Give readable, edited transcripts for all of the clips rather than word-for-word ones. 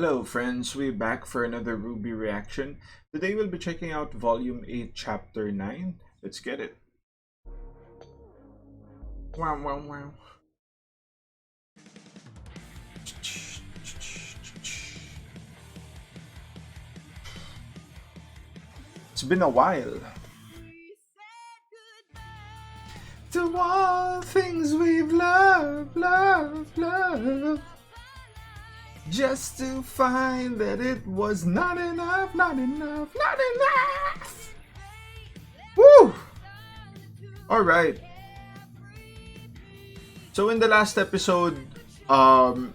Hello friends, we're back for another RWBY reaction. Today we'll be checking out Volume 8, Chapter 9. Let's get it. Wow, wow, wow. It's been a while. To all things we've loved, loved, loved. Just to find that it was not enough, not enough, not enough. Woo! Alright. So in the last episode, the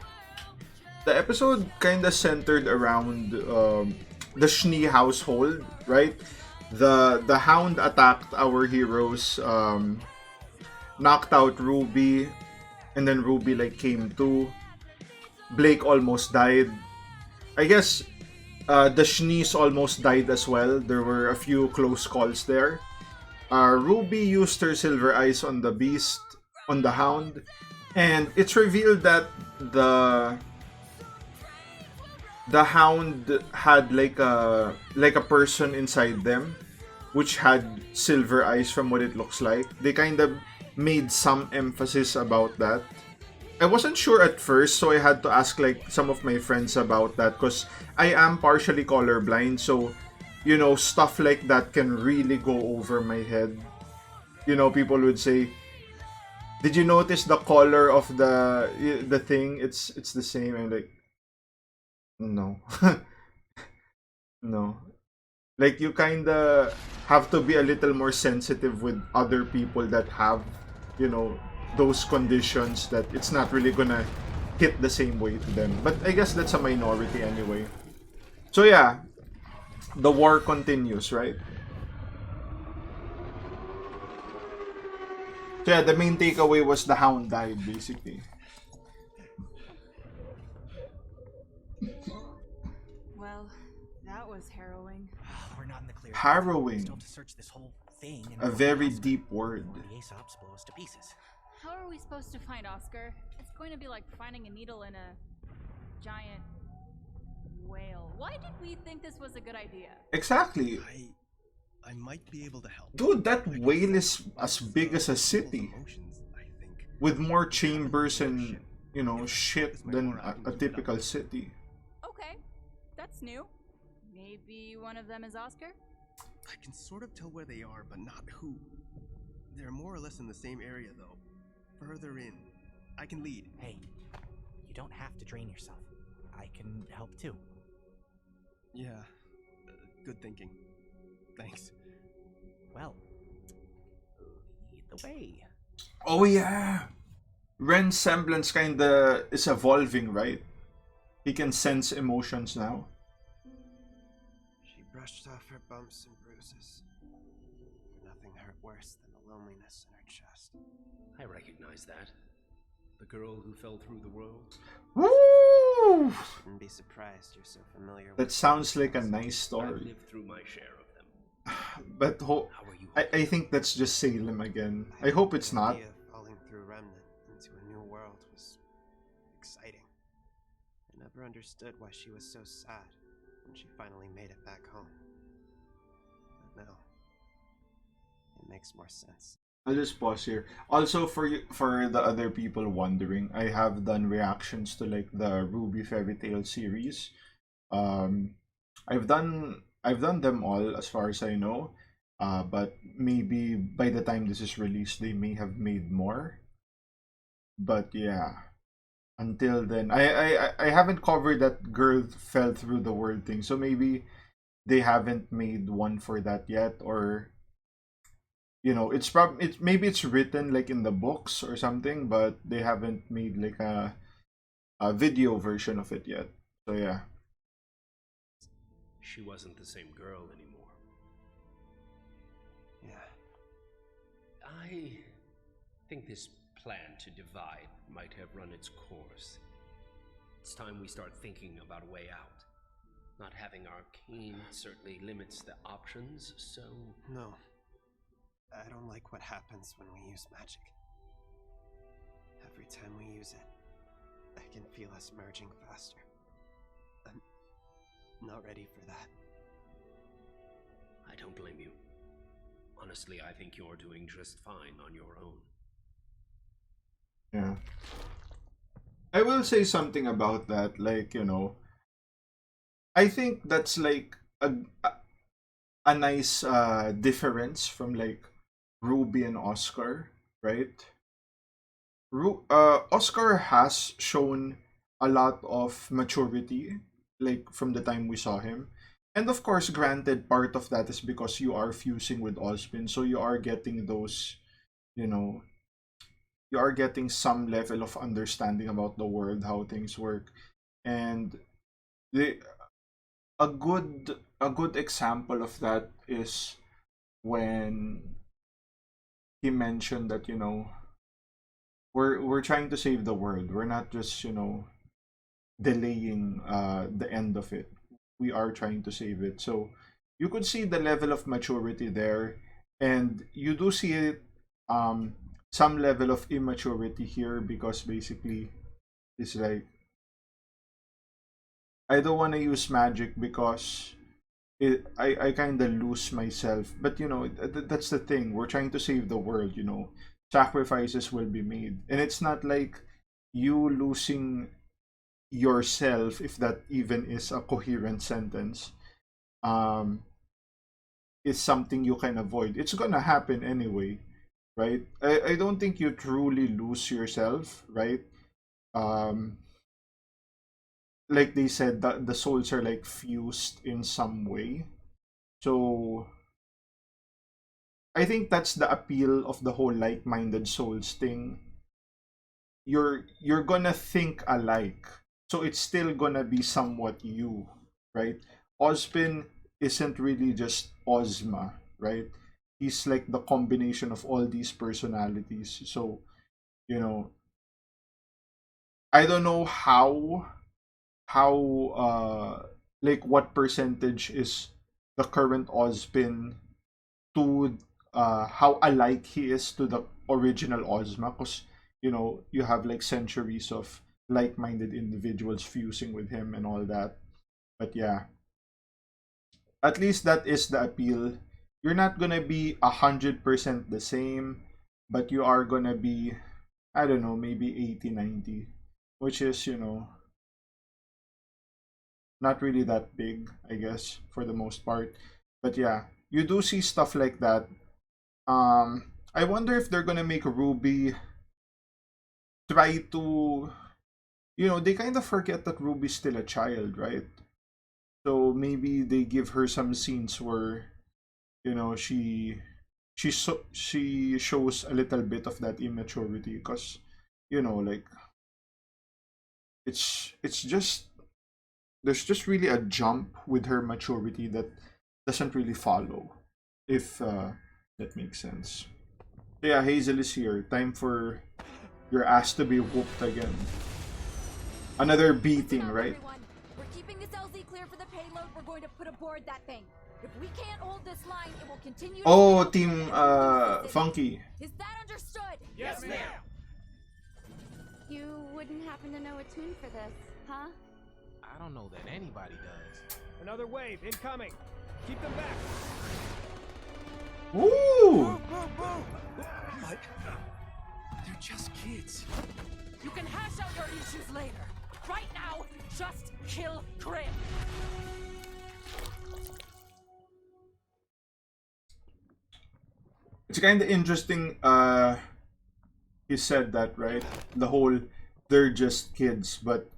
episode kinda centered around the Ch9 household, right? The Hound attacked our heroes, knocked out RWBY, and then RWBY like came to. Blake almost died. I guess the Ch9s almost died as well. There were a few close calls there. RWBY used her silver eyes on the beast, on the Hound, and it's revealed that the Hound had like a person inside them, which had silver eyes from what it looks like. They kind of made some emphasis about that. I wasn't sure at first, so I had to ask like some of my friends about that because I am partially colorblind, so you know, stuff like that can really go over my head. You know, people would say, "Did you notice the color of the thing? It's the same." And like, no, no. Like you kinda have to be a little more sensitive with other people that have, you know, those conditions that it's not really gonna hit the same way to them. But I guess that's a minority anyway. So yeah, the war continues, right? So yeah, the main takeaway was the Hound died, basically. Well, that was harrowing. We're not in the clear. Harrowing. Still have to search this whole thing. A very deep word. The Aesop's blow us to pieces. How are we supposed to find Oscar? It's going to be like finding a needle in a giant whale. Why did we think this was a good idea? Exactly. I might be able to help. Dude, that whale is as big as a city. With more chambers and, you know, shit than a typical city. Okay, that's new. Maybe one of them is Oscar? I can sort of tell where they are, but not who. They're more or less in the same area, though. Further in. I can lead. Hey, you don't have to drain yourself. I can help too. Yeah, good thinking. Thanks. Well, lead the way. Oh yeah! Ren's semblance kinda is evolving, right? He can sense emotions now. She brushed off her bumps and bruises. Nothing hurt worse than the loneliness in her chest. I recognize that. The girl who fell through the world. Woo! Wouldn't be surprised you're so familiar with That sounds like a nice I've story. lived through my share of them. But How are you? I think that's just Salem again. I hope it's The not. idea of falling through Remnant into a new world was exciting. I never understood why she was so sad when she finally made it back home. But now, it makes more sense. I'll just pause here. Also, for the other people wondering, I have done reactions to like the RWBY Fairy Tale series. Um, I've done them all as far as I know. But maybe by the time this is released, they may have made more. But yeah, until then, I haven't covered that girl fell through the world thing. So maybe they haven't made one for that yet, or you know, it's maybe it's written like in the books or something, but they haven't made like a video version of it yet. So yeah. She wasn't the same girl anymore. Yeah. I think this plan to divide might have run its course. It's time we start thinking about a way out. Not having arcane certainly limits the options, so... No. I don't like what happens when we use magic. Every time we use it, I can feel us merging faster. not ready for that. I don't blame you. Honestly, I think you're doing just fine on your own. Yeah. I will say something about that. Like, you know, I think that's like a nice difference from like Ruby and Oscar, right? Oscar has shown a lot of maturity, like from the time we saw him. And of course, granted, part of that is because you are fusing with Osbin, so you are getting those, you know, you are getting some level of understanding about the world, how things work. And the a good example of that is when he mentioned that, you know, we're trying to save the world. We're not just, you know, delaying the end of it. We are trying to save it. So you could see the level of maturity there, and you do see it some level of immaturity here because basically it's like I don't want to use magic because I kind of lose myself. But you know, that's the thing. We're trying to save the world, you know. Sacrifices will be made. And it's not like you losing yourself, if that even is a coherent sentence, um, is something you can avoid. It's gonna happen anyway, right? I don't think you truly lose yourself, right? Um, like they said, that the souls are like fused in some way. So I think that's the appeal of the whole like-minded souls thing. You're gonna think alike, so it's still gonna be somewhat you, right? Ozpin isn't really just Ozma, right? He's like the combination of all these personalities. So you know, I don't know how like what percentage is the current Ozpin to how alike he is to the original Ozma, because you know you have like centuries of like-minded individuals fusing with him and all that. But yeah, at least that is the appeal. You're not gonna be 100% the same, but you are gonna be, I don't know, maybe 80-90, which is, you know, not really that big, I guess, for the most part. But yeah, you do see stuff like that. I wonder if they're gonna make Ruby try to, you know, they kind of forget that Ruby's still a child, right? So maybe they give her some scenes where, you know, she shows a little bit of that immaturity, because, you know, like it's just there's just really a jump with her maturity that doesn't really follow, if that makes sense. So yeah, Hazel is here. Time for your ass to be whooped again. Another Listen beating, up, right? everyone. We're keeping this LZ clear for the payload. We're going to put aboard that thing. If we can't hold this line, it will continue to Oh, spin out Team and lose the city. Funky. Is that understood? Yes, ma'am. You wouldn't happen to know a tune for this, huh? I don't know that anybody does. Another wave incoming. Keep them back. Ooh! What? They're just kids. You can hash out your issues later. Right now, just kill Grim. It's kind of interesting. He said that, right? The whole they're just kids, but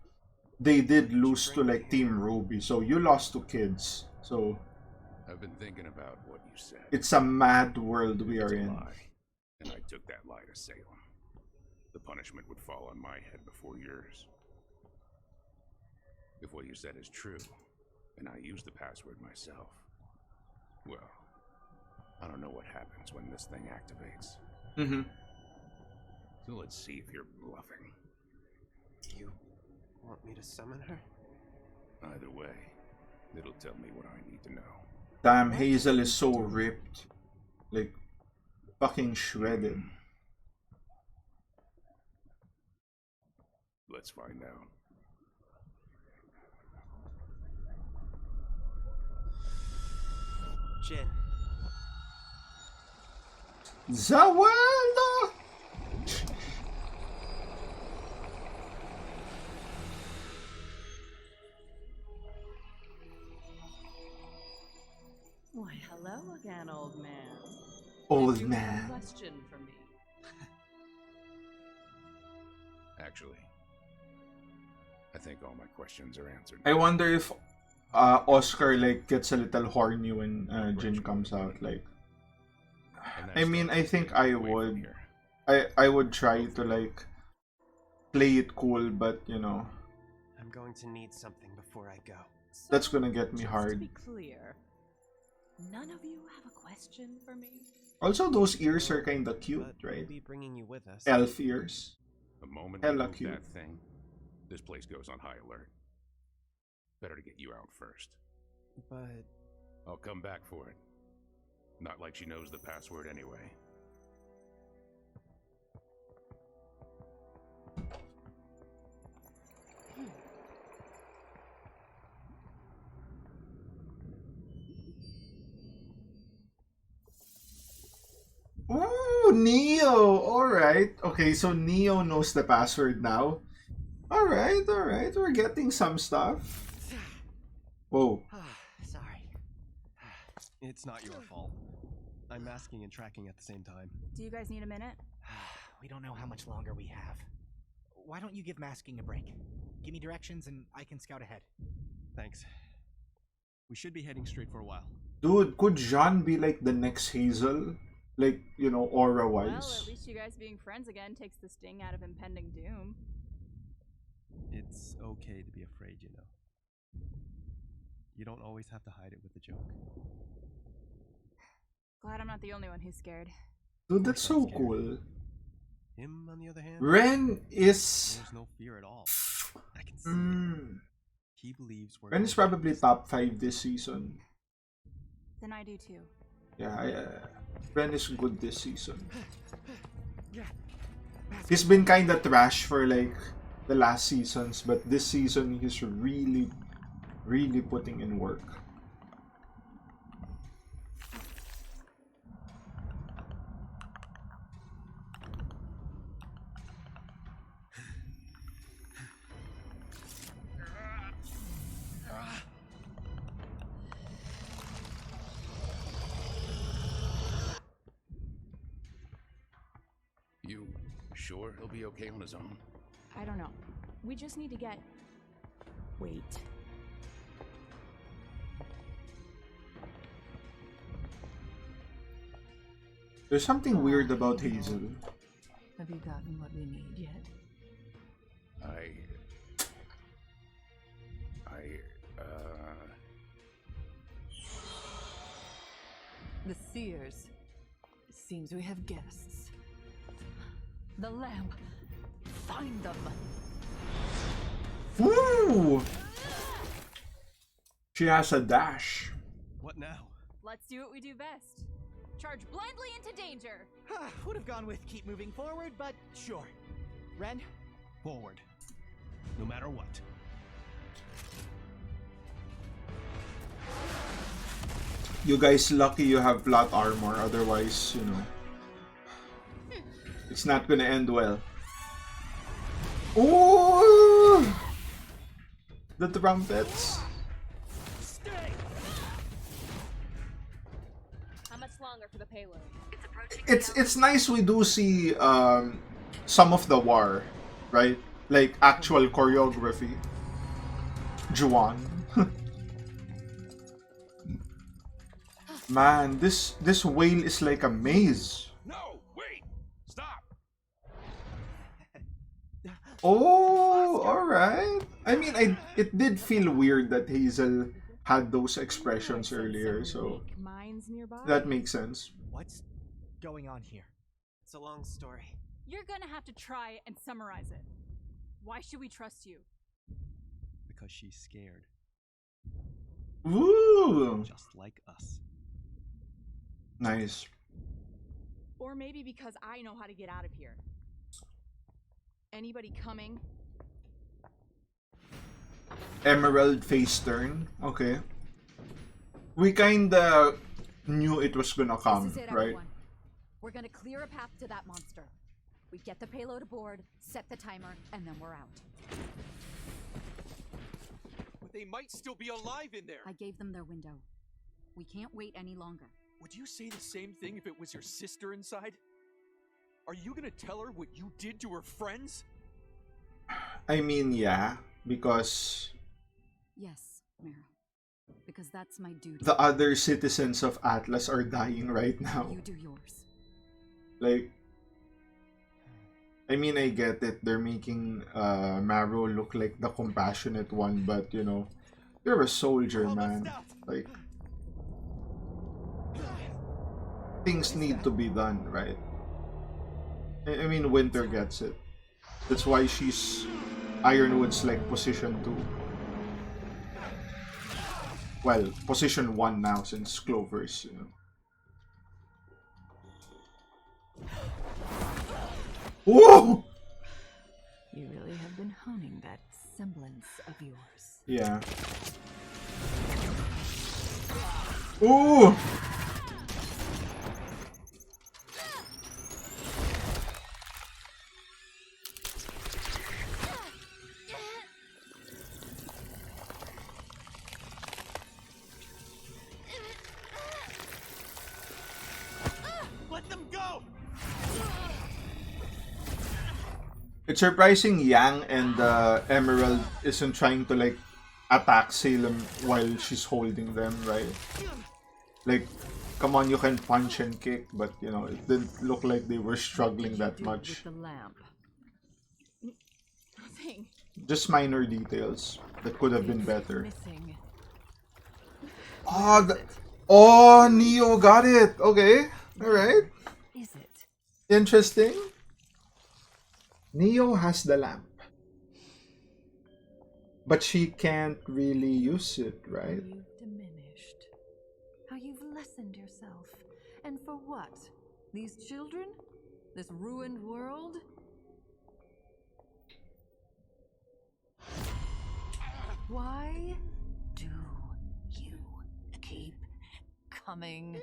they did lose to like Team Ruby, so you lost to kids. So I've been thinking about what you said. it's a mad world we are It's a in. lie, and I took that lie to Salem. The punishment would fall on my head before yours. If what you said is true, and I use the password myself, well, I don't know what happens when this thing activates. Mm-hmm. So let's see if you're bluffing. You want me to summon her? Either way, it'll tell me what I need to know. Damn, Hazel is so ripped. Like, fucking shredded. Let's find out. Jin. Zawelda! Why, hello again, old man. Old Did you have a man. question for me? Actually, I think all my questions are answered. I wonder if Oscar like gets a little horny when Jin comes out. Like, I mean, I think I would. I would try to like play it cool, but you know, I'm going to need something before I go. that's gonna get me Just hard. to be clear, none of you have a question for me? Also, those ears are kinda cute, But right? we'll be bringing you with us. Elf ears. The moment we Hella move cute. that thing, this place goes on high alert. Better to get you out first. But I'll come back for it. Not like she knows the password anyway. Ooh, Neo! Alright. Okay, so Neo knows the password now. Alright, alright. We're getting some stuff. Whoa. Sorry. It's not your fault. I'm masking and tracking at the same time. Do you guys need a minute? We don't know how much longer we have. Why don't you give masking a break? Give me directions and I can scout ahead. Thanks. We should be heading straight for a while. Dude, could Jean be like the next Hazel? Like, you know, Well, aura-wise? at least you guys being friends again takes the sting out of impending doom. It's okay to be afraid, you know. You don't always have to hide it with a joke. Glad I'm not the only one who's scared. Dude, that's so cool. Him, on the other hand, Ren is... there's no fear at all. I can see it. Mm, He believes we're Ren is probably top 5 this season. Then I do too. Yeah, Ren is good this season. He's been kinda trash for like the last seasons, but this season he's really, really putting in work. You sure he'll be okay on his own? I don't know. We just need to get... Wait. There's something weird about Hazel. Have you gotten what we need yet? The Seers. Seems we have guests. The lamp. Find them. Woo! She has a dash. What now? Let's do what we do best. Charge blindly into danger. Would have gone with keep moving forward, but sure. Ren? Forward. No matter what. You guys lucky you have plot armor, otherwise, you know, it's not gonna end well. Ooh! The trumpets. How much longer for the payload? It's nice we do see some of the war, right? Like actual choreography. Juan. Man, this whale is like a maze. No, wait! Stop! Oh, alright. I mean, it did feel weird that Hazel had those expressions earlier, so Mines nearby? that makes sense. What's going on here? It's a long story. You're gonna have to try and summarize it. Why should we trust you? Because she's scared. Ooh, Just like us. nice. Or maybe because I know how to get out of here. Anybody coming? Emerald face turn. Okay. We kinda knew it was gonna This come, is it, right? everyone. We're gonna clear a path to that monster. We get the payload aboard, set the timer, and then we're out. But they might still be alive in there. I gave them their window. We can't wait any longer. Would you say the same thing if it was your sister inside? Are you gonna tell her what you did to her friends? I mean, yeah, because Yes, Mira. Because that's my duty. the other citizens of Atlas are dying right now. You do yours. Like, I mean, I get it. They're making Marrow look like the compassionate one, but you know, you're a soldier, man. Like, things need to be done, right? I mean, Winter gets it. That's why she's Ironwood's like position 2. Well, position 1 now since Clover's, you know. Whoa! You really have been honing that semblance of yours. Yeah. Ooh! Let them go! It's surprising Yang and Emerald isn't trying to like attack Salem while she's holding them, right? Like, come on, you can punch and kick, but you know, it didn't look like they were struggling that much. With the lamp. Nothing. Just minor details that could have been better. Missing. Oh, Neo got it. Okay, all right. Is it? Interesting. Neo has the lamp, but she can't really use it, right? You've diminished. How you've lessened yourself. And for what? These children? This ruined world? Why do you keep coming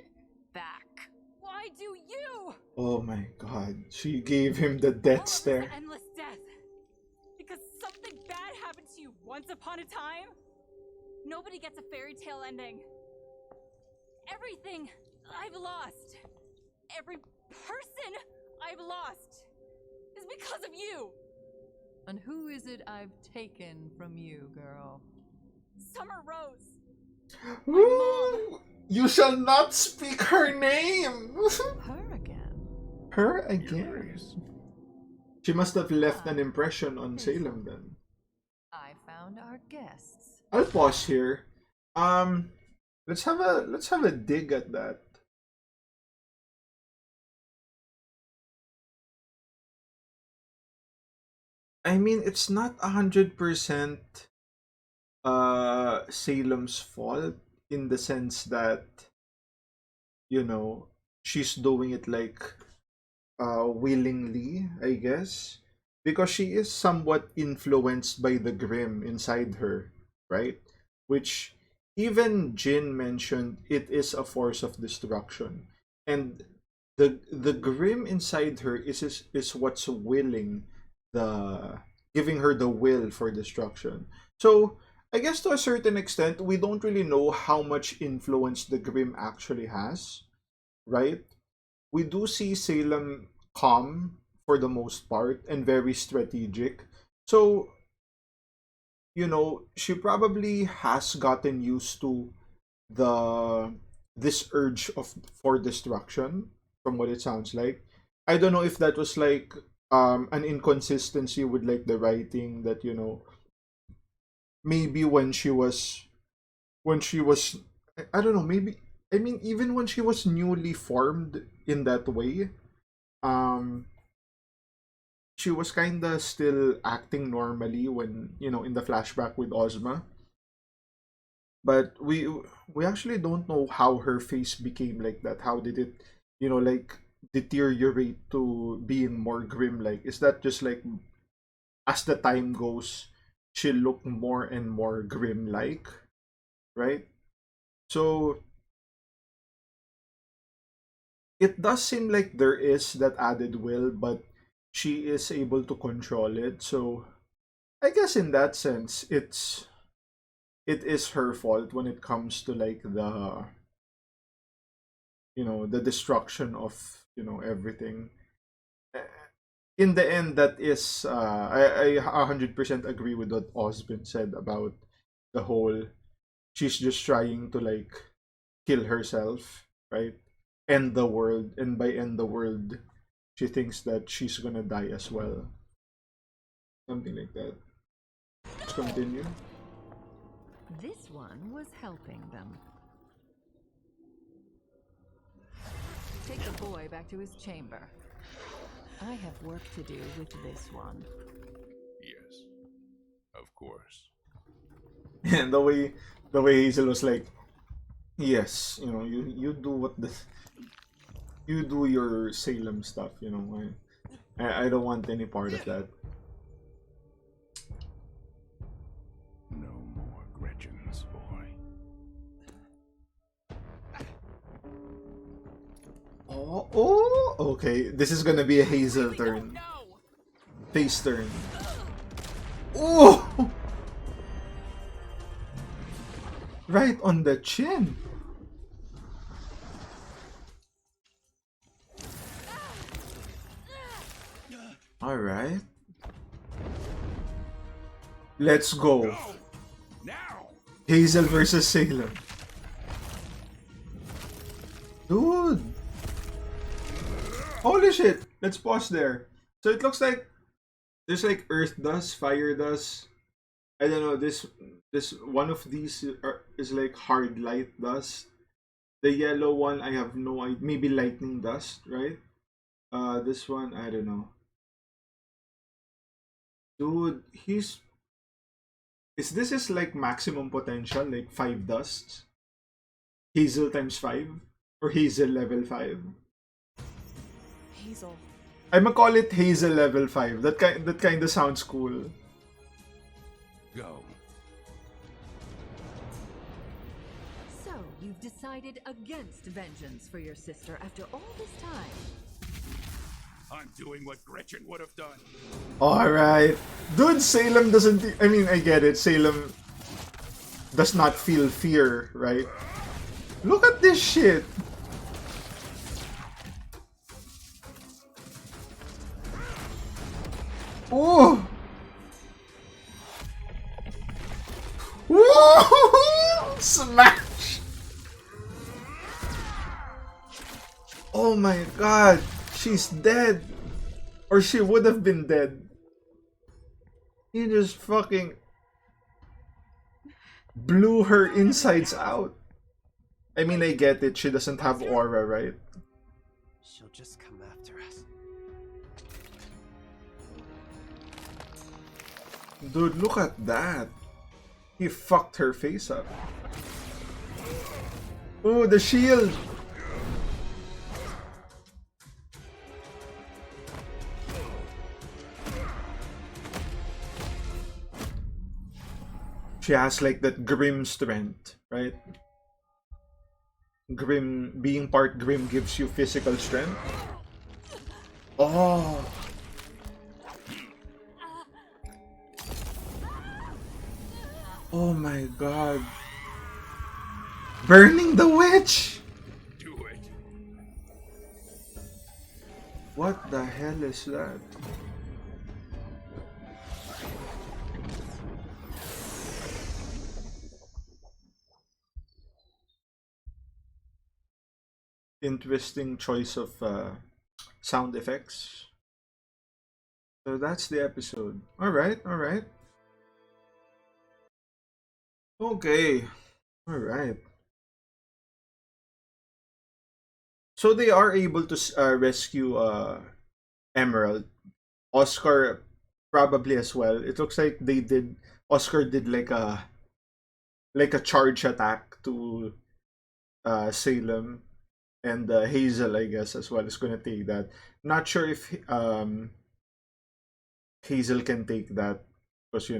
back? Why do you? Oh my god, she gave him the death stare. Endless death. Because something bad happened to you once upon a time? Nobody gets a fairy tale ending. Everything I've lost, every person I've lost, is because of you. And who is it I've taken from you, girl? Summer Rose. Ooh, you shall not speak her name. Her again. Her again. She must have left an impression on Salem then. I found our guests. I'll pause here. Let's have a dig at that. I mean, it's not 100% Salem's fault in the sense that, you know, she's doing it like willingly, I guess, because she is somewhat influenced by the Grim inside her, right? Which even Jin mentioned it is a force of destruction, and the Grim inside her is what's willing, the giving her the will for destruction. So I guess to a certain extent we don't really know how much influence the Grim actually has, right? We do see Salem calm for the most part and very strategic. So, you know, she probably has gotten used to this urge of for destruction from what it sounds like. I don't know if that was like an inconsistency with like the writing that, you know, maybe when she was I don't know, maybe I mean even when she was newly formed in that way, um she was kinda still acting normally when, you know, in the flashback with Ozma. But we actually don't know how her face became like that. How did it, you know, like deteriorate to being more grim like? Is that just like as the time goes, she'll look more and more grim like, right? So it does seem like there is that added will, but she is able to control it. So I guess in that sense, it is her fault when it comes to like the destruction of everything. Uh, In the end, that is I 100% agree with what Osbin said about the whole. She's just trying to like kill herself, right? End the world, and by end the world, she thinks that she's gonna die as well. Something like that. Let's continue. This one was helping them. Take the boy back to his chamber. I have work to do with this one. Yes, of course. And the way Hazel was like, yes, you do what the you do your Salem stuff. I don't want any part of that. No more Gretchen's boy. Oh, okay. This is gonna be a Hazel turn. Face turn. Oh! Right on the chin. Alright. Let's go. Hazel versus Salem. Dude! Holy shit! Let's pause there. So it looks like there's like earth dust, fire dust. I don't know. This one of these is like hard light dust. The yellow one, I have no idea. Maybe lightning dust, right? This one, I don't know. Dude, is this is like maximum potential, like 5 dusts? Hazel times 5? Or Hazel level 5? Hazel. I'ma call it Hazel level 5. That kind of sounds cool. Go. So, you've decided against vengeance for your sister after all this time. I'm doing what Gretchen would have done. Alright. Dude, Salem doesn't... I mean, I get it. Salem does not feel fear, right? Look at this shit! Oh! Woo! Smash! Oh my god! She's dead! Or she would have been dead. He just fucking blew her insides out. I mean, I get it. She doesn't have aura, right? She'll just come after us. Dude, look at that. He fucked her face up. Oh, the shield! She has like that grim strength, right? Grim, being part grim gives you physical strength. Oh! Oh my god. Burning the witch! Do it. What the hell is that? Interesting choice of sound effects. So that's the episode. Alright, alright. Okay. Alright. So they are able to rescue Emerald. Oscar probably as well. It looks like Oscar did like a charge attack to Salem, and Hazel, I guess, as well is gonna take that. Not sure if Hazel can take that, because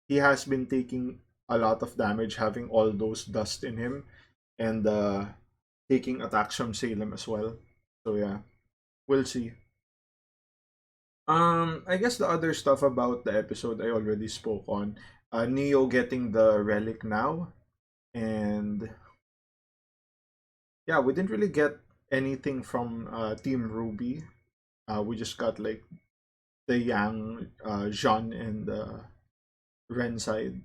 he has been taking a lot of damage having all those dust in him, and taking attacks from Salem as well. So yeah, we'll see. I guess the other stuff about the episode I already spoke on. Neo getting the relic now, and yeah, we didn't really get anything from Team RWBY. We just got like the Yang, Jean, and Ren side.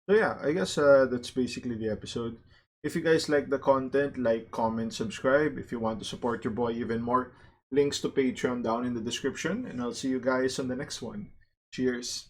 So yeah, I guess that's basically the episode. If you guys like the content, like, comment, subscribe. If you want to support your boy even more, links to Patreon down in the description. And I'll see you guys on the next one. Cheers.